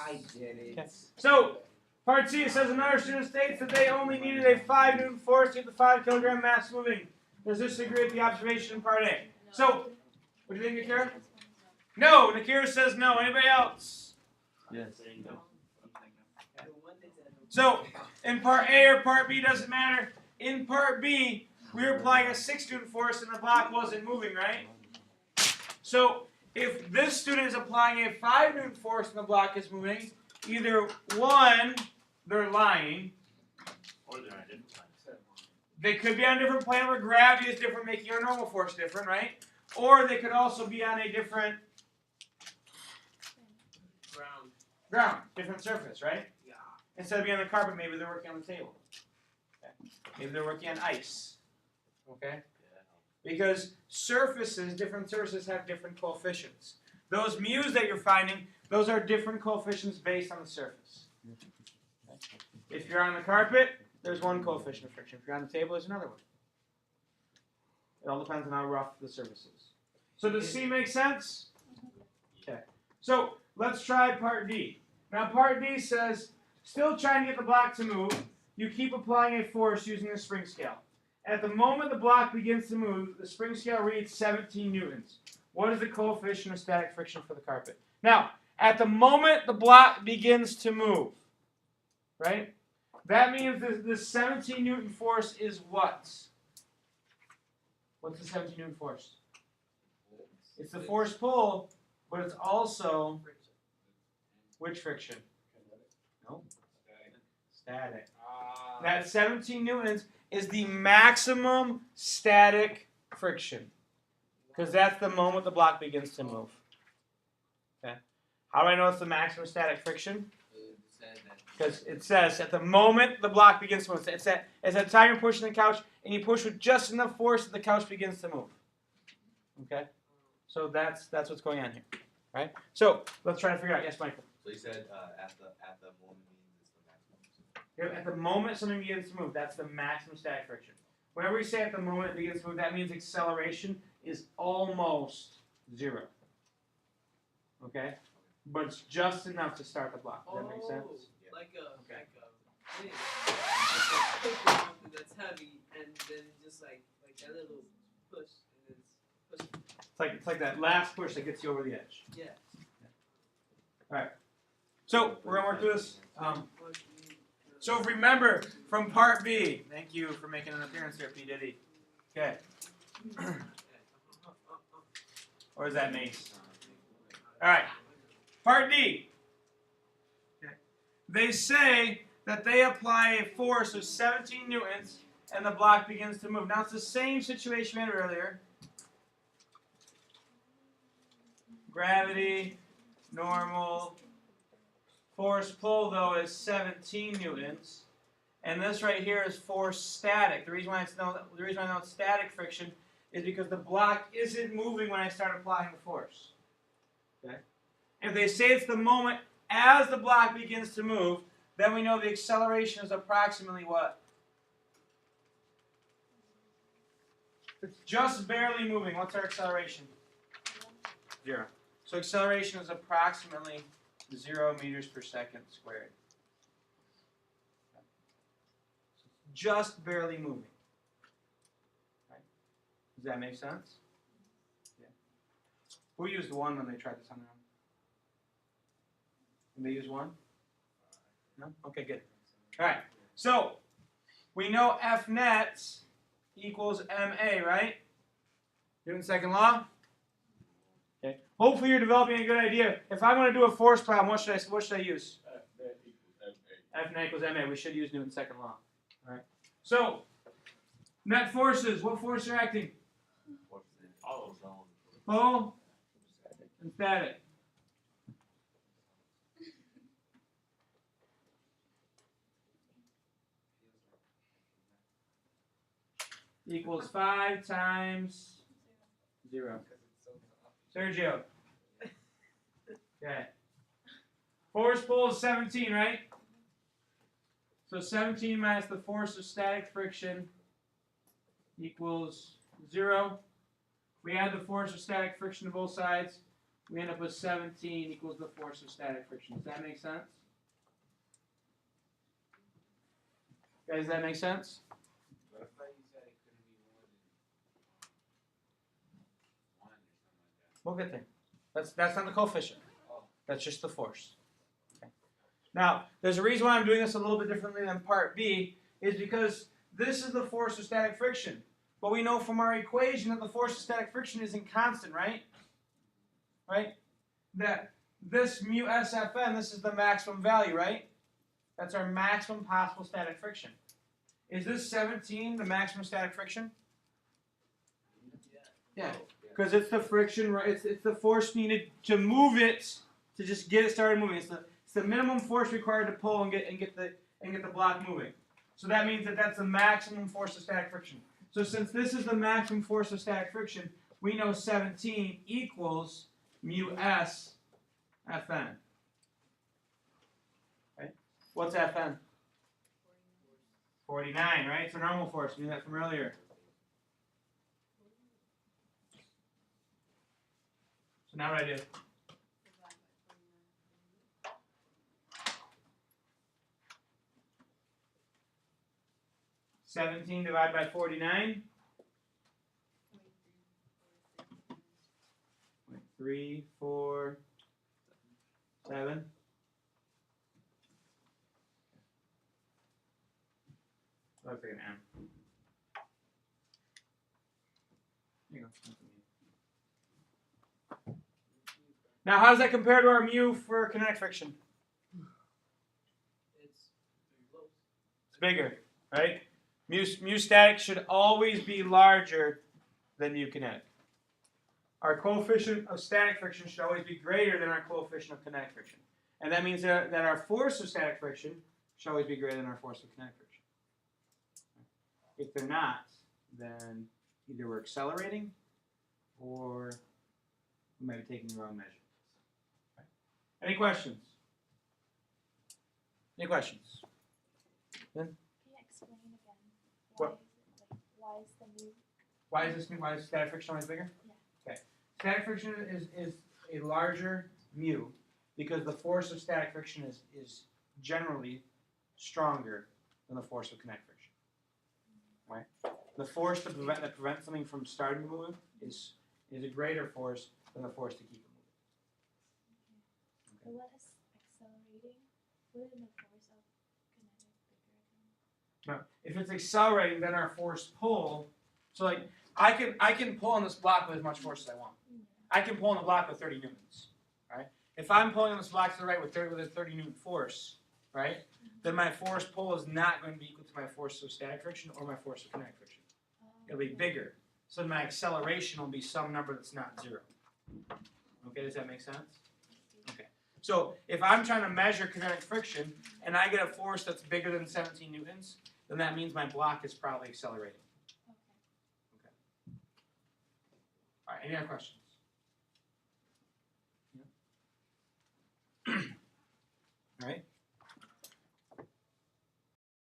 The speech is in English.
I did it. Okay. So, part C, it says another student states that they only needed a 5 Newton force to get the 5 kilogram mass moving. Does this agree with the observation in part A? So, what do you think, Nakira? No, Nakira says no. Anybody else? Yes. So, in part A or part B, doesn't matter. In part B, we were applying a 6 Newton force and the block wasn't moving, right? So, if this student is applying a 5 Newton force and the block is moving, either one, they're lying. Or they're on a different plane. They could be on a different plane where gravity is different, making our normal force different, right? Or they could also be on a different ground, different surface, right? Yeah. Instead of being on the carpet, maybe they're working on the table. Okay. Maybe they're working on ice. Okay? Because different surfaces have different coefficients. Those mu's that you're finding, those are different coefficients based on the surface. Okay? If you're on the carpet, there's one coefficient of friction. If you're on the table, there's another one. It all depends on how rough the surface is. So does C make sense? Okay. So let's try part D. Now part D says, still trying to get the block to move, you keep applying a force using the spring scale. At the moment the block begins to move, the spring scale reads 17 newtons. What is the coefficient of static friction for the carpet? Now, at the moment the block begins to move, right? That means this 17 Newton force is what? What's the 17 Newton force? It's the force pull, but it's also which friction? No. Static. That 17 newtons is the maximum static friction. Because that's the moment the block begins to move. Okay. How do I know it's the maximum static friction? Because it says at the moment the block begins to move. It's that time you're pushing the couch and you push with just enough force that the couch begins to move. Okay? So that's what's going on here. Right? So let's try to figure out. Yes, Michael. So you said at the moment means it's the maximum. At the moment something begins to move, that's the maximum static friction. Whenever we say at the moment it begins to move, that means acceleration is almost zero. Okay? But it's just enough to start the block. Does that make sense? Like a Okay. thing. Like something that's heavy and then just like that little push and then push. It's like that last push that gets you over the edge. Yeah. All right. So we're gonna work through this. So remember from part B. Thank you for making an appearance here, P Diddy. Okay. Or is that Mace? All right. Part D. Okay. They say that they apply a force of 17 newtons and the block begins to move. Now it's the same situation we had earlier. Gravity, normal. Force pull, though, is 17 newtons. And this right here is force static. The reason why I know it's static friction is because the block isn't moving when I start applying the force. Okay? If they say it's the moment as the block begins to move, then we know the acceleration is approximately what? It's just barely moving. What's our acceleration? 0. So acceleration is approximately 0 meters per second squared. Just barely moving. Right? Does that make sense? Yeah. Who used 1 when they tried this on their own? Did they use 1? No? Okay, good. All right. So we know F net equals MA, right? Newton's second law. Okay. Hopefully you're developing a good idea. If I'm going to do a force problem, what should I use? F net equals MA. We should use Newton's second law. All right. So net forces. What forces are acting? Pull and static. Equals 5 times 0. Sergio. Okay. Force pull is 17, right? So 17 minus the force of static friction equals 0. We add the force of static friction to both sides. we end up with 17 equals the force of static friction. Does that make sense? Guys, does that make sense? But I thought you said it couldn't be more than 1 or something like that. We'll get there. That's not the coefficient. Oh. That's just the force. Okay. Now, there's a reason why I'm doing this a little bit differently than part B, is because this is the force of static friction. But we know from our equation that the force of static friction isn't constant, right? Right? That this mu SFN, this is the maximum value, right? That's our maximum possible static friction. Is this 17 the maximum static friction? Yeah. Because it's the friction, right? It's the force needed to move it, to just get it started moving. It's the minimum force required to pull and get the block moving. So that means that that's the maximum force of static friction. So since this is the maximum force of static friction, we know 17 equals mu S Fn. Right? What's Fn? 49, right? It's a normal force. We knew that from earlier. So now what do I do? 17 divided by 49. 3, 4, 7. Looks like an M. There you go. Now, how does that compare to our mu for kinetic friction? It's bigger, right? Mu static should always be larger than mu kinetic. Our coefficient of static friction should always be greater than our coefficient of kinetic friction. And that means that our force of static friction should always be greater than our force of kinetic friction. If they're not, then either we're accelerating or we might be taking the wrong measurements. Right? Any questions? Any questions? Can you explain again? What? Why is the mu? Why is static friction always bigger? Yeah. Okay. Static friction is a larger mu because the force of static friction is generally stronger than the force of kinetic friction. Right? The force that prevents something from starting to move is a greater force than the force to keep it moving. So what is accelerating? Wouldn't the force of kinetic bigger than? Now, if it's accelerating, then our force pull. So like I can pull on this block with as much force as I want. I can pull on the block with 30 newtons. Right? If I'm pulling on this block to the right with a 30 newton force, right? Then my force pull is not going to be equal to my force of static friction or my force of kinetic friction. It'll be bigger. So my acceleration will be some number that's not 0. Okay, does that make sense? Okay. So if I'm trying to measure kinetic friction and I get a force that's bigger than 17 newtons, then that means my block is probably accelerating. Okay. All right, any other questions? Yeah. All right.